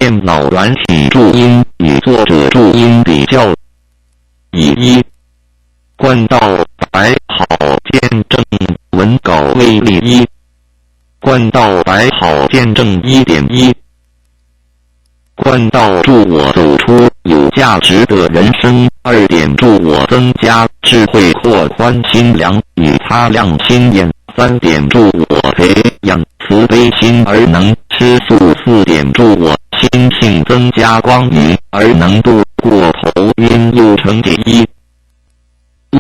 电脑软体注音与作者注音比较。以一冠道摆好见证文稿为例，一冠道摆好见证 1.1 冠道助我走出有价值的人生，2点助我增加智慧，扩宽心量与擦亮心眼，3点助我培养慈悲心而能吃素，4点助我心性增加光明而能度过头晕又成解1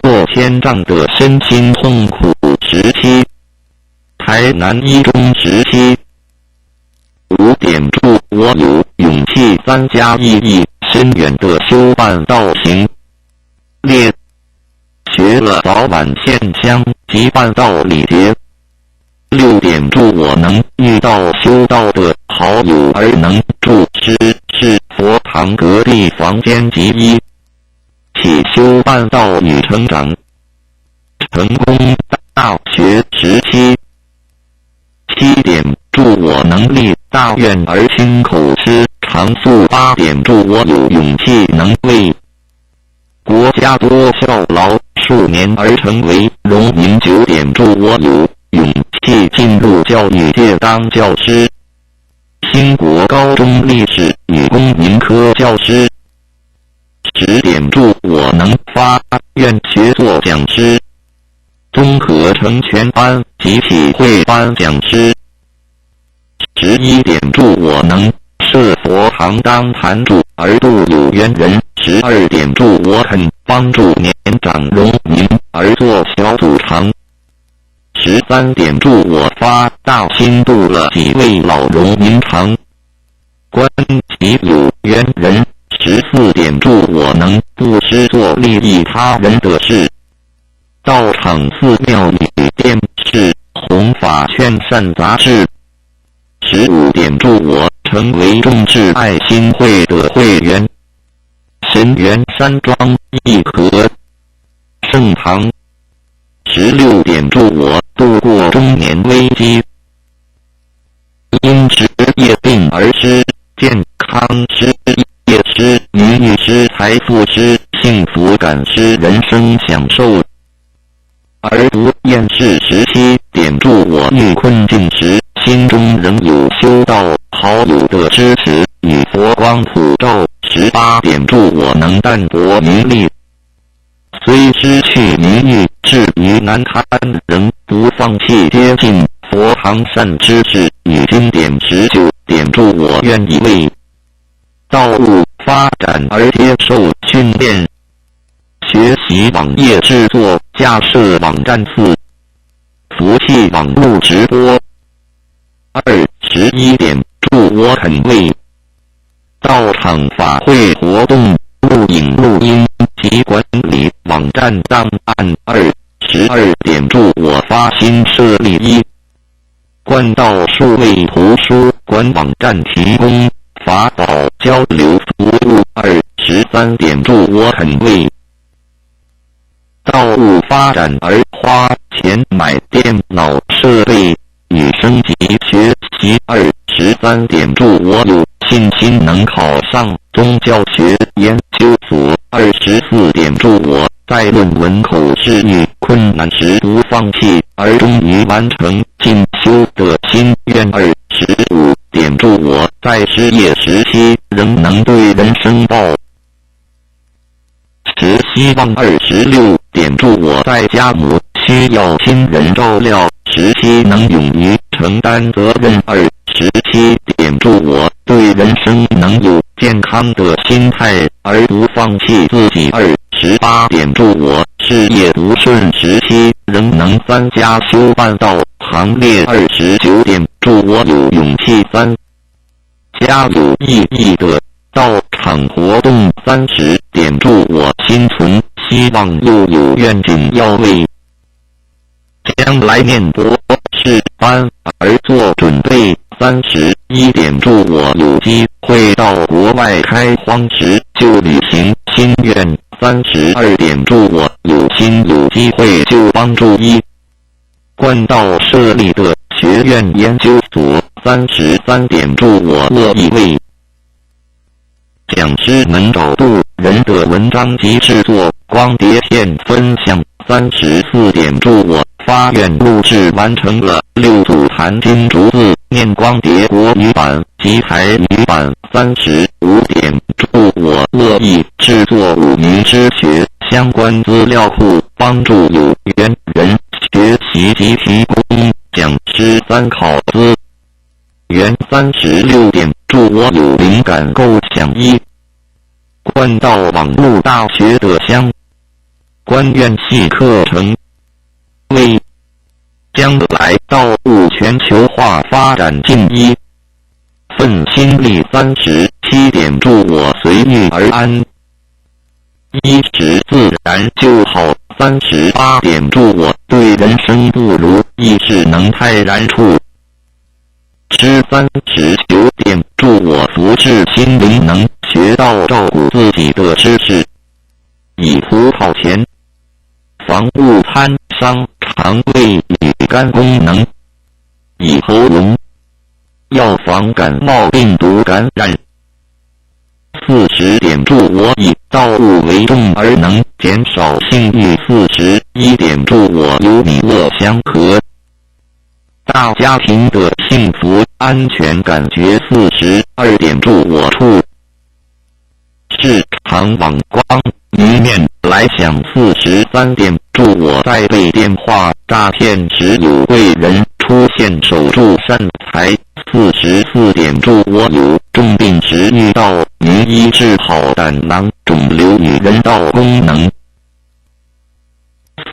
落千丈的身心痛苦时期，台南一中时期。5点助我有勇气3加意义深远的修办道行列，学了早晚现香及办道礼节。6点助我能遇到修道的好友而能住师是佛堂隔壁房间及1起修办道与成长。成功大学时期。7点助我能力大愿而亲口吃长素，8点助我有勇气能为国家多效劳数年而成为荣民，9点助我有勇气进入教育界当教师，兴国高中历史与公民科教师。10点助我能发愿学做讲师，综合成全班及体会班讲师。11点助我能设佛堂当坛主而度有缘人，12点助我肯帮助年长荣民而做小组长，13点助我发大心度了几位老荣民长关及有缘人，14点助我能布施做利益他人的事。道场寺庙与电视弘法劝善杂志。15点助我成为众志爱心会的会员，神元山庄义和圣堂。16点助我度过中年危机，因职业病而失健康失业失名誉失财富失幸福感失人生享受而不厌世。17点助我遇困境时心中仍有修道好友的支持与佛光普照。18点助我能淡泊名利，虽失去名誉至于难堪，仍不放弃接近佛堂善知识与经典。19点助我愿意为道路发展而接受训练，学习网页制作，架设网站4服务网络直播。21点助我肯为道场法会活动录影录音及管理网站档案。22点助我发心设立1冠道数位图书馆网站，提供法宝交流服务。23点助我肯为道路发展而花钱买电脑设备与升级学习。23点助我有信心能考上宗教学研究所。24点助我在论文口试遇困难时不放弃而终于完成进修的心愿。25点助我在失业时期仍能对人生抱持希望。26点助我在家母需要亲人照料时期能勇于承担责任。27点助我对人生能有健康的心态而不放弃自己。28点助我事业不顺时期仍能3加修办道行列。29点助我有勇气3加有意义的道场活动。30点助我心存希望又有愿景要为将来念博士班而做准备。31点助我有机会到国外开荒时就履行心愿。32点助我有心有机会就帮助1冠道设立的学院研究所。33点助我乐意为讲师们找渡人的文章及制作光碟片分享。34点祝我发愿录制完成了6组含金竹字念光碟国语版及台语版。35点祝我乐意制作5名之学相关资料库，帮助有缘人学习及提供讲师参考资源。36点祝我有灵感构想1关到网络大学的相关院系课程，为将来道路全球化发展尽一份心力。37点祝我随遇而安，一时自然就好。38点祝我对人生不如意事能泰然处之。39点祝我福至心灵能学到照顾自己的知识，以图靠前，防误餐伤肠胃与肝功能，以喉咙药防感冒病毒感染。40点祝我以道物为重而能减少性欲。41点祝我有你乐祥和大家庭的幸福安全感觉。42点祝我处市场网光一面来想。43点祝我在被电话诈骗时有贵人出现守住善财。44点祝我有重病时遇到名医治好胆囊肿瘤与人道功能。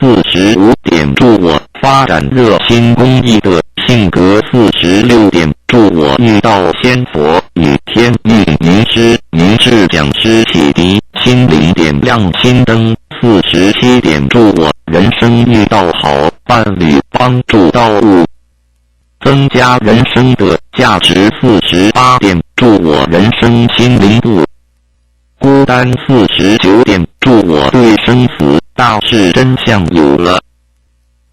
45点祝我发展热心公益的性格。46点祝我遇到仙佛与天域名师明智讲师启迪心灵点亮心灯。47点祝我人生遇到好伴侣帮助道路增加人生的价值。48点祝我人生心灵不孤单。49点祝我对生死大事真相有了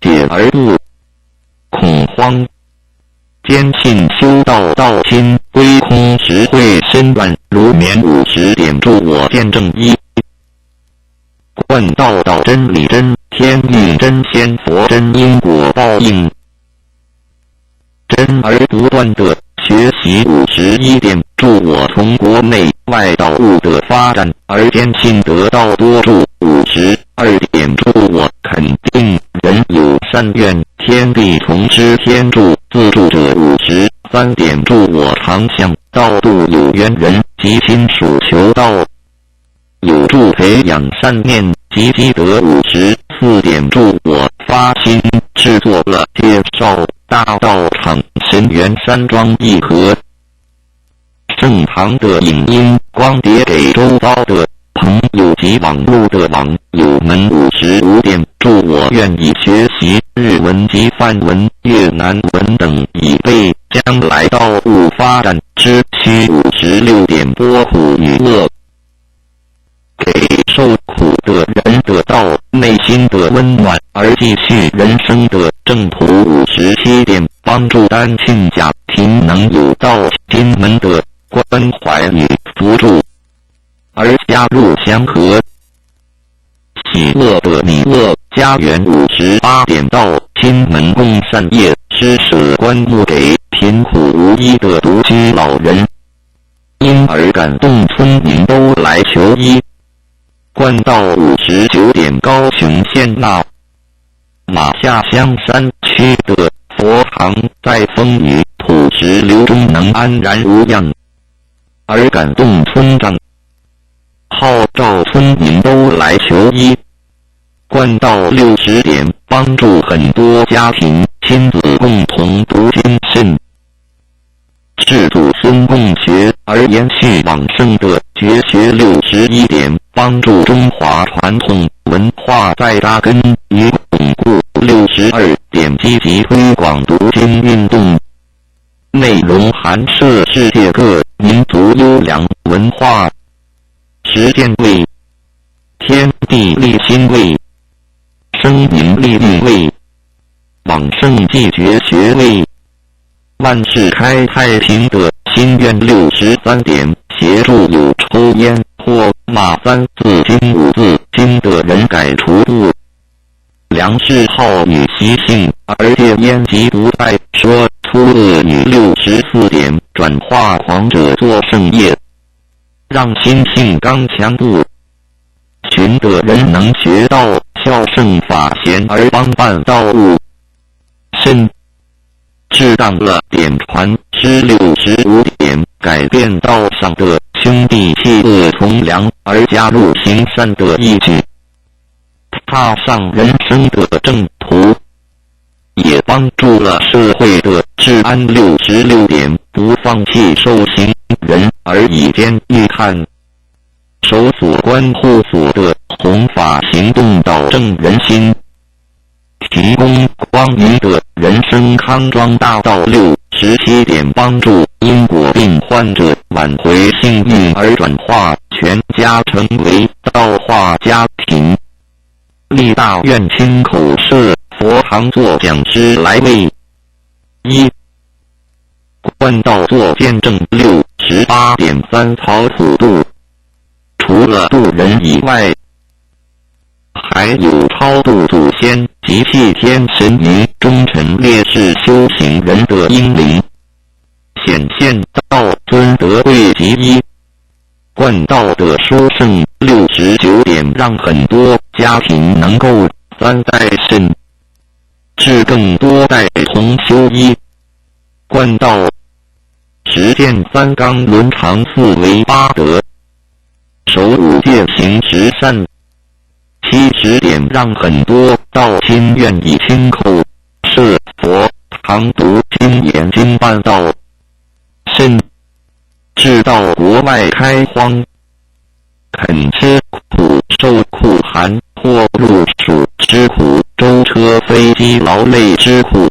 解而不恐慌，坚信修道道心归空时会身软如棉。50点祝我见证一贯道道真理真天运真仙佛真因果报应真而不断的学习。51点祝我从国内外道路的发展而坚信得到多助。52点祝我肯定人有善愿天地同知天助自助者。53点祝我常向道度有缘人及亲属求道，有助培养善念及积德。54点祝我发心制作了介绍大道场神元山庄一盒圣堂的影音光碟给周遭的朋友及网络的网友们。55点祝我愿意学习日文及梵文、越南文等，以备将来道路发展之需。56点拨苦与乐，给受苦的人得到内心的温暖而继续人生的正途。57点帮助单亲家庭能有到亲们的关怀与扶助而加入祥和喜乐的弥勒家园。58点到亲们共善业，施舍棺木给贫苦无依的独居老人，因而感动村民都来求医。关到59点高雄县那马下乡山区的佛堂在风雨土石流中能安然无恙，而感动村长号召村民都来求医。关到60点帮助很多家庭亲子共同读经信是祖孙共学而延续往圣的绝学。61点帮助中华传统文化再扎根与巩固。62点积极推广读经运动，内容涵摄世界各民族优良文化，实践为天地立心为生民立命为往圣继绝学为万世开太平的心愿。63点协协助有抽烟或骂3字经5字经的人改除不良嗜好与习性，而戒烟及不再说粗恶语64点，转化狂者做圣业，让心性刚强不群的人能学到孝圣法贤而帮办道务，甚适当了点传师65点，改变道上的兄弟弃恶从良而加入行善的义举，踏上人生的正途，也帮助了社会的治安66点，不放弃受刑人而以监狱看守所关护所的弘法行动，导正人心，提供光明的人生康庄大道67点，帮助因果病患者挽回幸运而转化全家成为道化家庭，立大愿亲口设佛堂做讲师来为一观道做见证68.3曹普渡，除了渡人以外，还有超度祖先及祭天神明、忠臣烈士修行人的英灵，显现道尊德贵及一观道的殊胜69点，让很多家庭能够3代甚至更多代同修一观道，实践3纲伦常4维8德，守5戒行10善70点，让很多道亲愿意亲口设佛堂读经研经办道，甚至到国外开荒，肯吃苦受苦寒或入暑之苦，舟车飞机劳累之苦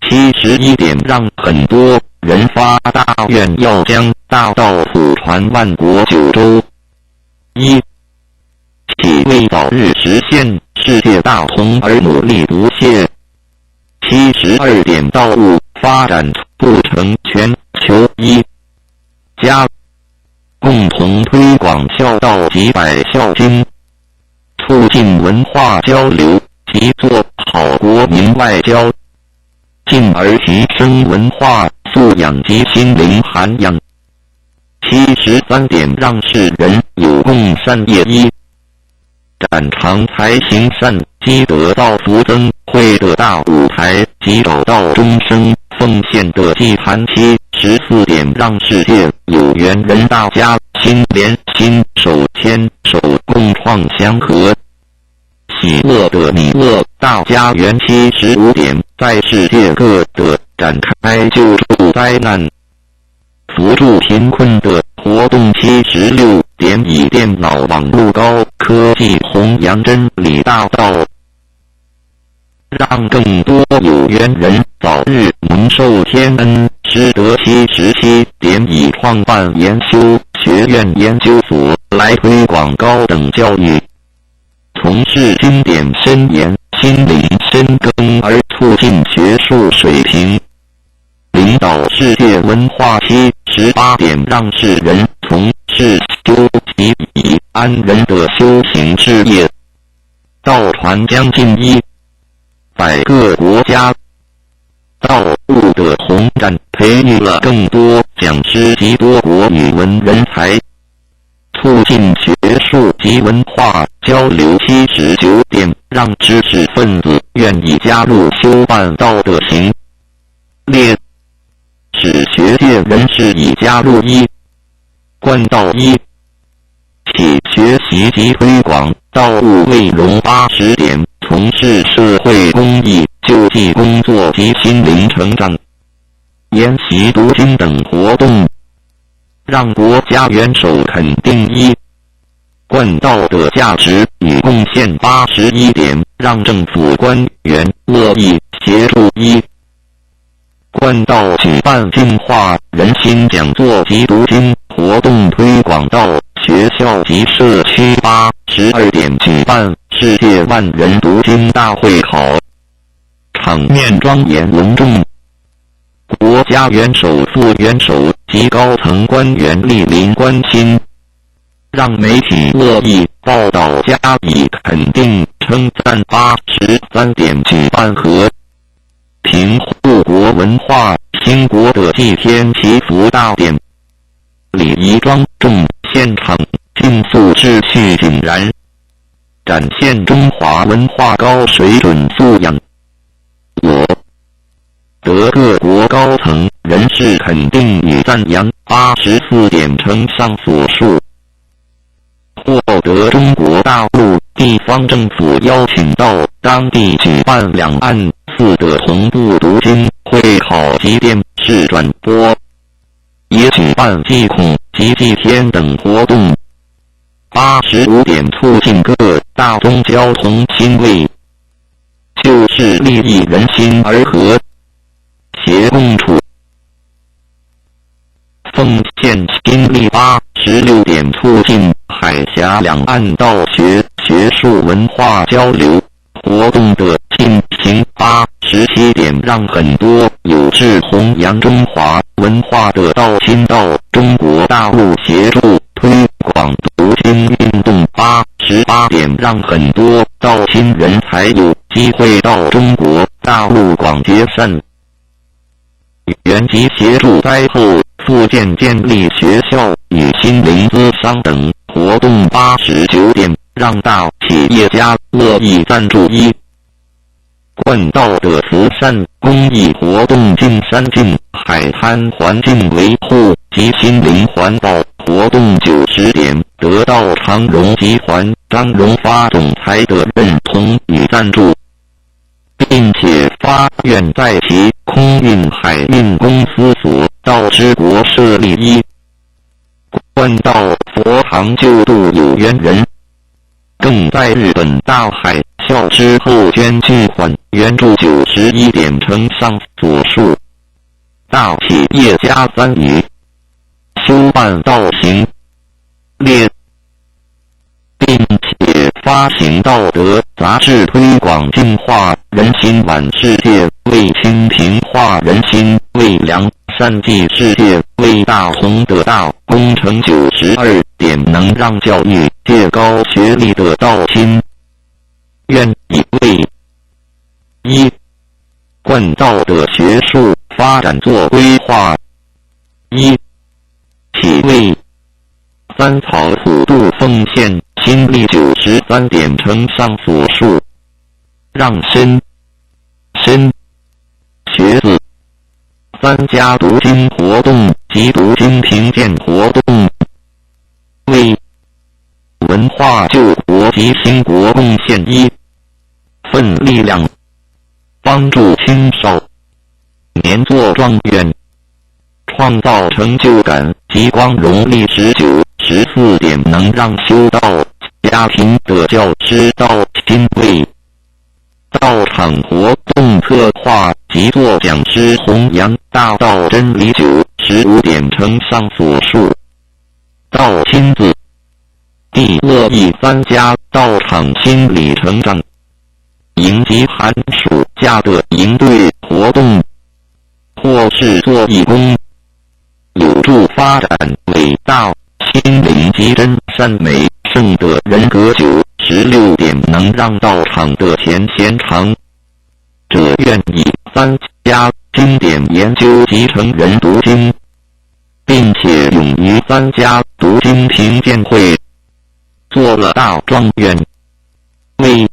71点，让很多人发大愿要将大道普传万国9州，一起为早日实现世界大同而努力不懈。72点，道路发展不成全球一家，共同推广孝道及百孝经，促进文化交流及做好国民外交，进而提升文化素养及心灵涵养。73点，让世人有共善业一展长才行善，积德道福增慧的大舞台及找到终生奉献的祭坛。74点，让世界有缘人大家心连心，手牵手，共创祥和喜乐的弥勒大家园。75点，在世界各地展开救助灾难、扶助贫困的活动。76点，以电脑网络高科技弘扬真理大道，让更多有缘人早日蒙受天恩师德。77点，以创办研修学院研究所来推广高等教育，从事经典深研、心灵深耕而促进学术水平，领导世界文化。78点，让世人从事修习以安人的修行事业，道传将近100个国家，道务的宏战培育了更多讲师及多国语文人才，促进学术及文化交流。79点，让知识分子愿意加入修办道的行列，使学界人士已加入一观道一起学习及推广道务内容。80点，从事社会公益、救济工作及心灵成长、研习读经等活动，让国家元首肯定一观道的价值与贡献。81点，让政府官员乐意协助一观道举办净化人心讲座及读经活动，推广到学校及社区。82点，举办世界万人读经大会考，场面庄严隆重，国家元首、副元首及高层官员莅临关心，让媒体乐意报道加以肯定称赞。83点举办和平护国文化兴国的祭天祈福大典，礼仪庄重，现场竞速秩序井然，展现中华文化高水准素养。我得各国高层人士肯定与赞扬。84点称上所述，获得中国大陆地方政府邀请到当地举办两岸4的同步读经会考及电视转播，也举办祭孔及祭天等活动。85点促进各大宗交通亲为就事利益人心而和谐共处，奉献心力。86点促进海峡两岸道学术文化交流活动的进行。87点让很多有志弘扬中华文化的道亲到中国大陆协助推广读经运动。88点让很多道亲人才有机会到中国大陆广结善缘及协助灾后复建建立学校与心灵咨商等活动。89点让大企业家乐意赞助一贯道的慈善公益活动，进山净海滩环境维护及心灵环保活动。90点得到长荣集团张荣发总裁的认同与赞助，并且发愿在其空运海运公司所到之国设立一贯道佛堂救度有缘人，更在日本大海啸之后捐巨款援助。91点称上所述，大企业家参与修办道行列，并且发行道德杂志推广净化人心，挽世界为清平化人心，为良善济世界为大同的大工程。92点能让教育界高学历的道亲愿意为一贯道的学术发展做规划，一起为三草普渡奉献心力。93点称上所述，让身学子参加读经活动及读经评鉴活动，为文化救国及兴国贡献一份力量，帮助青少年做状元，创造成就感及光荣历史。94点能让修道家庭的教师道亲为道场活动策划及做讲师弘扬大道真理。95点称上所述，道亲自地乐意参加道场心理成长营及寒暑假的营队活动，或是做义工，有助发展伟大心灵及真善美圣的人格。96点能让道场的前贤长者愿意参加经典研究及成人读经，并且勇于参加读经评鉴会，做了大状元，为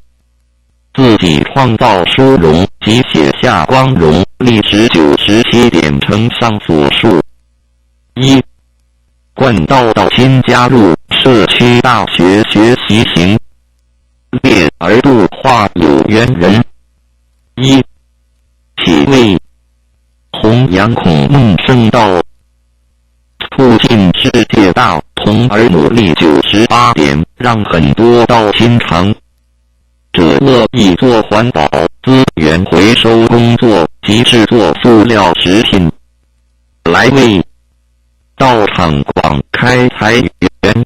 自己创造殊荣及写下光荣历史。97点称上所述，一贯道道亲加入社区大学学习行列而度化有缘人，一起为弘扬孔孟圣道，促进世界大同而努力。98点让很多道亲长者乐意做环保资源回收工作及制作塑料食品，来为道场广开财源，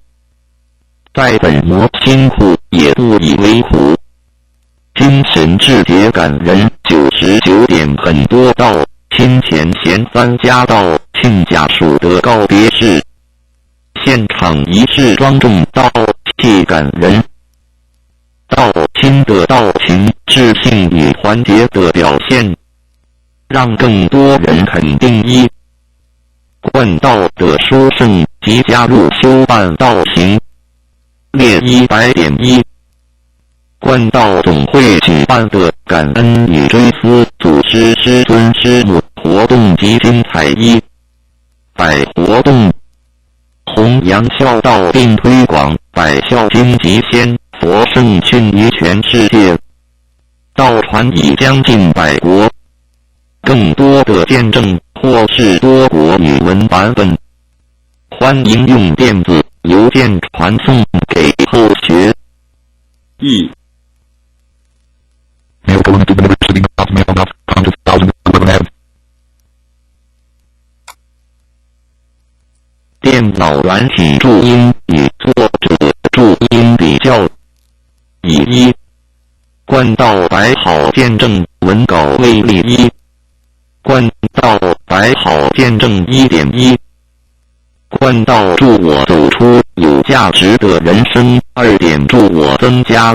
在本磨辛苦也不以为苦，精神志节感人。99点很多道亲前贤三家到亲家属的告别式，现场仪式庄重到气感人。道亲的道情是信与团结的表现，让更多人肯定一贯道的殊胜及加入修办道行。列100.1贯道总会举办的感恩与追思祖师师尊师母活动及精彩100活动，弘扬孝道并推广百孝经及仙佛圣训于全世界，道传已将近100国，更多的见证或是多国语文版本，欢迎用电子邮件传送给后学。电脑软体注音与作者注音比较。以贯道摆好见证文稿为例贯道摆好见证1.1贯道助我走出有价值的人生2点助我增加